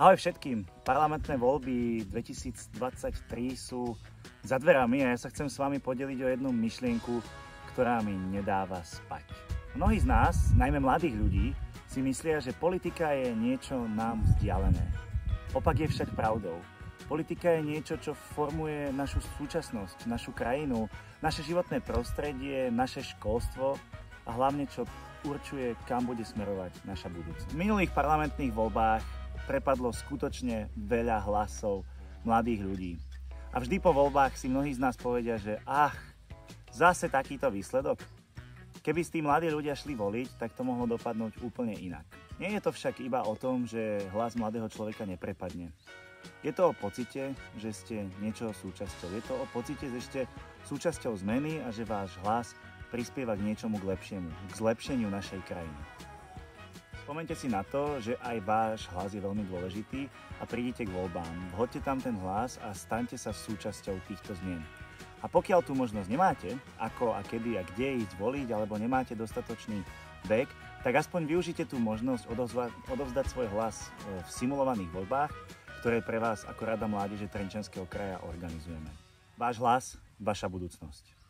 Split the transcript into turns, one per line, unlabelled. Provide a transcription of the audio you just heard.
Ahoj všetkým. Parlamentné voľby 2023 sú za dverami a ja sa chcem s vami podeliť o jednu myšlienku, ktorá mi nedáva spať. Mnohí z nás, najmä mladých ľudí, si myslia, že politika je niečo nám vzdialené. Opak je však pravdou. Politika je niečo, čo formuje našu súčasnosť, našu krajinu, naše životné prostredie, naše školstvo a hlavne čo určuje, kam bude smerovať naša budúcnosť. V minulých parlamentných voľbách prepadlo skutočne veľa hlasov mladých ľudí. A vždy po voľbách si mnohí z nás povedia, že zase takýto výsledok. Keby tí mladí ľudia šli voliť, tak to mohlo dopadnúť úplne inak. Nie je to však iba o tom, že hlas mladého človeka neprepadne. Je to o pocite, že ste niečoho súčasťou. Je to o pocite, že ste súčasťou zmeny a že váš hlas prispieva k niečomu k lepšiemu, k zlepšeniu našej krajiny. Spomeňte si na to, že aj váš hlas je veľmi dôležitý a prídite k voľbám. Vhoďte tam ten hlas a staňte sa súčasťou týchto zmien. A pokiaľ tú možnosť nemáte, ako a kedy a kde ísť voliť, alebo nemáte dostatočný vek, tak aspoň využite tú možnosť odovzdať svoj hlas v simulovaných voľbách, ktoré pre vás ako Rada mládeže Trenčianskeho kraja organizujeme. Váš hlas, vaša budúcnosť.